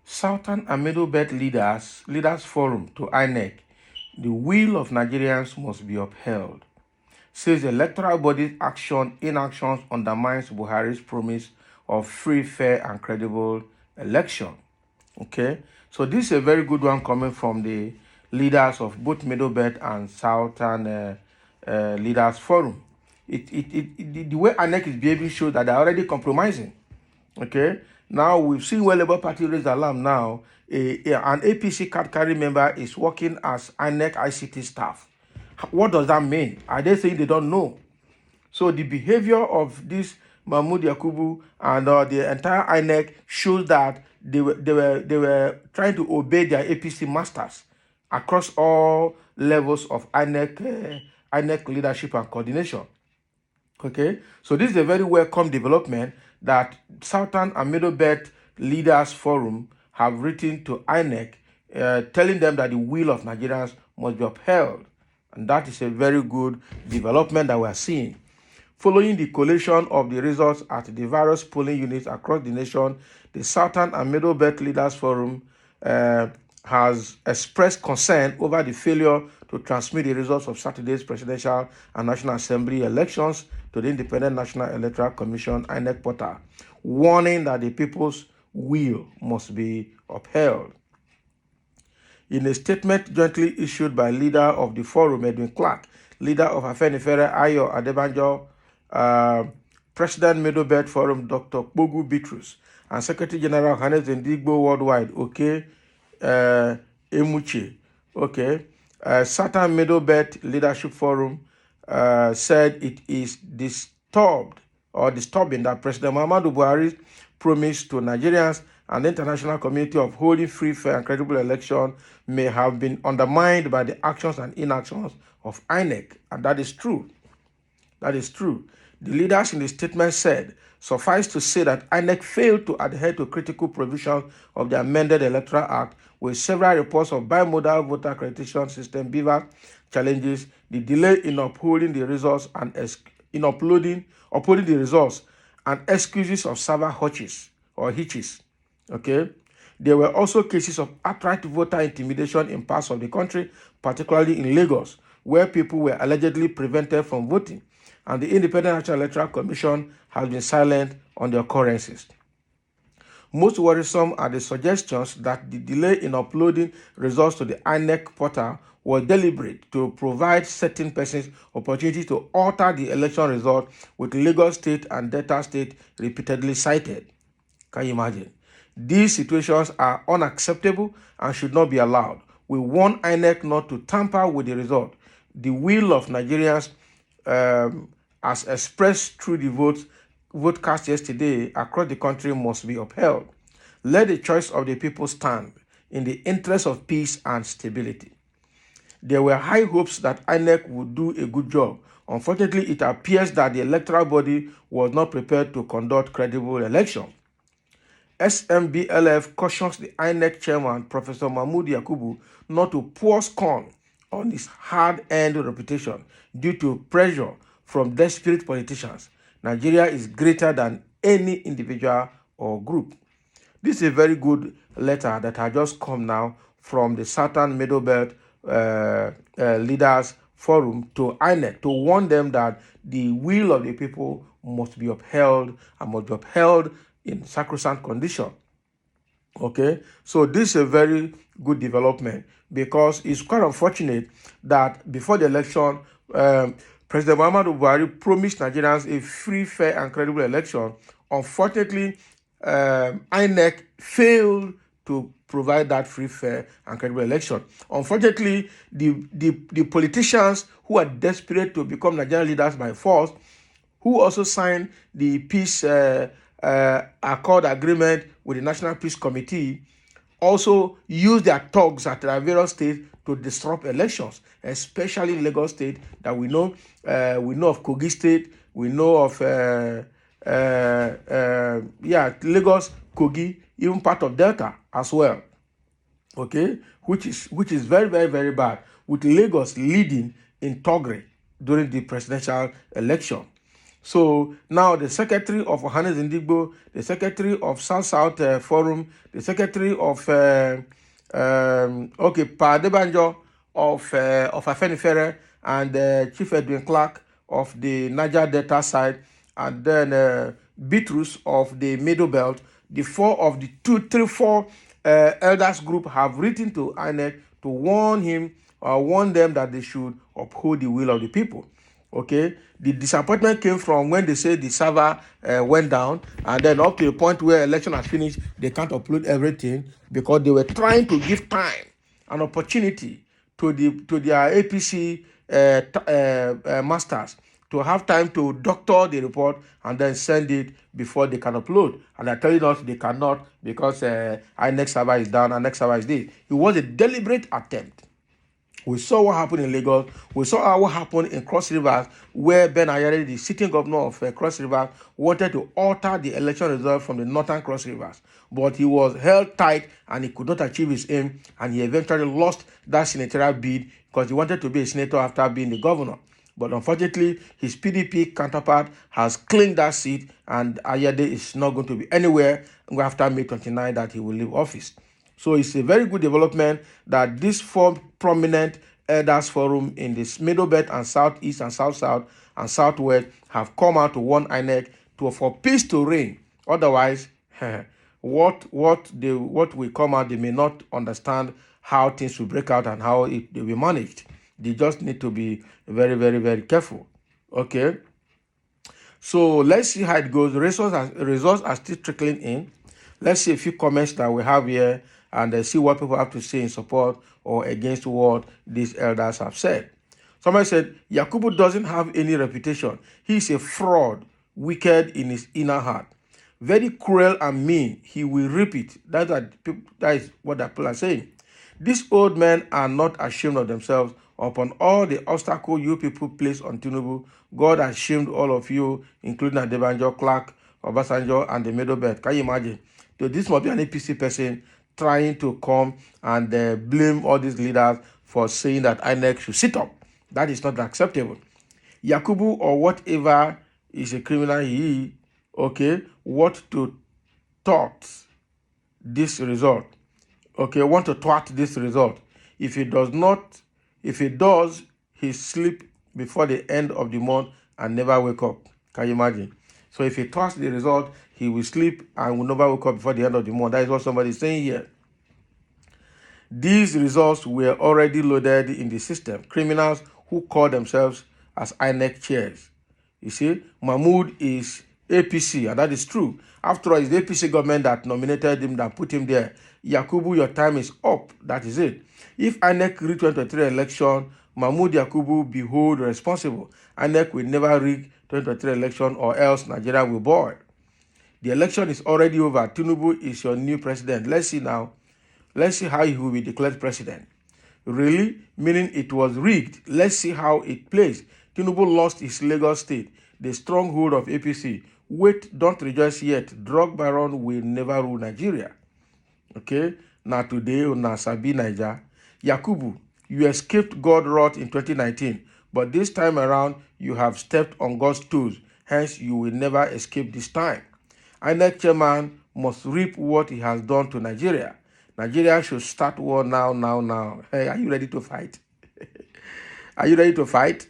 Southern and Middle Belt Leaders Forum to Inec. The will of Nigerians must be upheld. Says the electoral body's inactions undermines Buhari's promise of free, fair, and credible election. Okay, so this is a very good one coming from the leaders of both Middle Belt and Southern Leaders Forum. The way Inec is behaving shows that they're already compromising. Okay, now we've seen where Labour Party raised alarm now. An APC card carrying member is working as Inec ICT staff. What does that mean? Are they saying they don't know? So the behavior of this Mahmoud Yakubu and the entire Inec shows that they were trying to obey their APC masters across all levels of INEC leadership and coordination. Okay, so this is a very welcome development that Southern and Middle Belt Leaders Forum have written to INEC, telling them that the will of Nigerians must be upheld. And that is a very good development that we are seeing. Following the collation of the results at the various polling units across the nation, the Southern and Middle Belt Leaders Forum has expressed concern over the failure to transmit the results of Saturday's presidential and National Assembly elections to the Independent National Electoral Commission INEC portal, warning that the people's will must be upheld. In a statement jointly issued by leader of the forum, Edwin Clark, leader of Afenifere Ayo Adebanjo, President Middle Belt Forum Dr. Bogu Bitrus, and Secretary General Hannes Ndigbo Worldwide, Emuche, Southern Middle Belt Leadership Forum said it is disturbing that President Muhammadu Buhari's promise to Nigerians and the international community of holding free, fair, and credible election may have been undermined by the actions and inactions of INEC. And that is true. That is true. The leaders in the statement said, suffice to say that INEC failed to adhere to critical provisions of the amended Electoral Act, with several reports of bimodal voter accreditation system BVAC challenges, the delay in upholding the results and uploading the results, and excuses of server hitches. Okay, there were also cases of outright voter intimidation in parts of the country, particularly in Lagos, where people were allegedly prevented from voting, and the Independent National Electoral Commission has been silent on the occurrences. Most worrisome are the suggestions that the delay in uploading results to the INEC portal was deliberate to provide certain persons opportunity to alter the election result, with Lagos State and Delta State repeatedly cited. Can you imagine? These situations are unacceptable and should not be allowed. We warn INEC not to tamper with the result. The will of Nigerians, as expressed through the vote cast yesterday across the country, must be upheld. Let the choice of the people stand in the interest of peace and stability. There were high hopes that INEC would do a good job. Unfortunately, it appears that the electoral body was not prepared to conduct credible elections. SMBLF cautions the INEC chairman, Professor Mahmoud Yakubu, not to pour scorn on his hard-earned reputation due to pressure from desperate politicians. Nigeria is greater than any individual or group. This is a very good letter that has just come now from the Southern Middle Belt Leaders Forum to INEC to warn them that the will of the people must be upheld and must be upheld in sacrosanct condition. Okay, so this is a very good development, because it's quite unfortunate that before the election, President Muhammadu Buhari promised Nigerians a free, fair, and credible election. Unfortunately, INEC failed to provide that free, fair, and credible election. Unfortunately, the politicians who are desperate to become Nigerian leaders by force, who also signed the peace accord agreement with the National Peace Committee, also use their thugs at their various states to disrupt elections, especially in Lagos State that we know. We know of Kogi State. We know of Lagos, Kogi, even part of Delta as well. Okay, which is very, very, very bad, with Lagos leading in thuggery during the presidential election. So now the secretary of Ohanes Indigbo, the secretary of South-South Forum, the secretary of Pa Adebanjo of Afenifere, and Chief Edwin Clark of the Niger Delta side, and then Bitrus of the Middle Belt. The four elders group have written to Inec to warn them that they should uphold the will of the people. Okay, the disappointment came from when they say the server went down, and then up to the point where election has finished, they can't upload everything because they were trying to give time and opportunity to their APC masters to have time to doctor the report and then send it before they can upload. And they're telling us they cannot because Inec server is down and next server is this. It was a deliberate attempt. We saw what happened in Lagos. We saw what happened in Cross Rivers, where Ben Ayere, the sitting governor of Cross Rivers, wanted to alter the election result from the northern Cross Rivers. But he was held tight and he could not achieve his aim, and he eventually lost that senatorial bid because he wanted to be a senator after being the governor. But unfortunately, his PDP counterpart has claimed that seat, and Ayede is not going to be anywhere after May 29 that he will leave office. So it's a very good development that this four prominent elders forum in this Middle Belt and Southeast and South-South and Southwest have come out to warn Inec for peace to reign. Otherwise, what will come out, they may not understand how things will break out and how they will be managed. They just need to be very, very, very careful. Okay. So let's see how it goes. The results are still trickling in. Let's see a few comments that we have here and see what people have to say in support or against what these elders have said. Somebody said, Yakubu doesn't have any reputation. He is a fraud, wicked in his inner heart. Very cruel and mean. He will reap it. That is what the people are saying. These old men are not ashamed of themselves upon all the obstacles you people place on Tinubu. God has shamed all of you, including Adebanjo, Clark, Obasanjo, and the Middle Belt. Can you imagine? So this must be an APC person trying to come and blame all these leaders for saying that Inec should sit up. That is not acceptable. Yakubu or whatever is a criminal, what to thought this result. Okay, want to thwart this result. If he does, he sleep before the end of the month and never wake up. Can you imagine? So if he thwarts the result, he will sleep and will never wake up before the end of the month. That is what somebody is saying here. These results were already loaded in the system. Criminals who call themselves as Inec chairs. You see, Mahmoud is APC, and that is true. After all, it's the APC government that nominated him, that put him there. Yakubu, your time is up. That is it. If Inec rig 2023 election, Mahmoud Yakubu be held responsible. Inec will never rig 2023 election, or else Nigeria will boil. The election is already over. Tinubu is your new president. Let's see now. Let's see how he will be declared president. Really? Meaning it was rigged. Let's see how it plays. Tinubu lost his Lagos state, the stronghold of APC. Wait, don't rejoice yet. Drug baron will never rule Nigeria. Okay? Now today, na Sabi Niger. Yakubu, you escaped God's wrath in 2019, but this time around, you have stepped on God's toes. Hence, you will never escape this time. Inec chairman must reap what he has done to Nigeria. Nigeria should start war now. Hey, are you ready to fight? Are you ready to fight?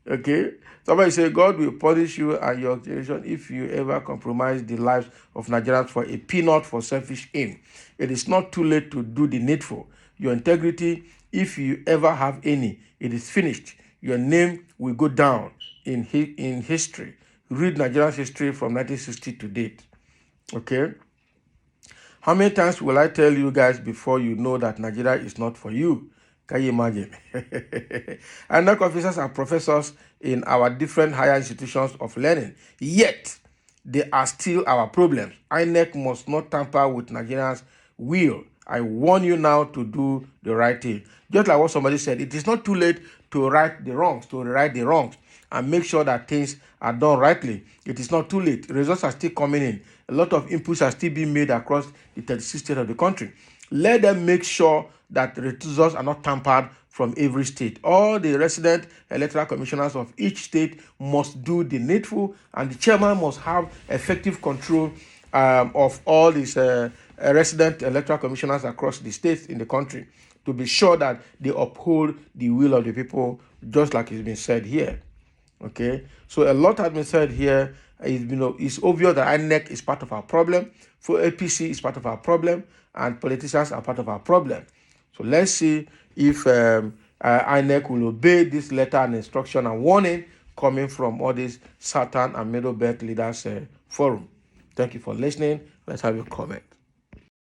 Okay. Somebody say, God will punish you and your generation if you ever compromise the lives of Nigerians for a peanut for selfish aim. It is not too late to do the needful. Your integrity, if you ever have any, it is finished. Your name will go down in history. Read Nigeria's history from 1960 to date. Okay? How many times will I tell you guys before you know that Nigeria is not for you? Can you imagine? INEC officers are professors in our different higher institutions of learning. Yet, they are still our problems. INEC must not tamper with Nigerians' will. I warn you now to do the right thing. Just like what somebody said, it is not too late to right the wrongs, and make sure that things are done rightly. It is not too late. Results are still coming in. A lot of inputs are still being made across the 36 states of the country. Let them make sure that the results are not tampered from every state. All the resident electoral commissioners of each state must do the needful, and the chairman must have effective control of all these resident electoral commissioners across the states in the country, to be sure that they uphold the will of the people, just like it's been said here. Okay, so a lot has been said here. It's obvious that INEC is part of our problem. For APC is part of our problem, and politicians are part of our problem. So let's see if INEC will obey this letter and instruction and warning coming from all these Southern and Middle Belt Leaders Forum. Thank you for listening. Let's have your comment.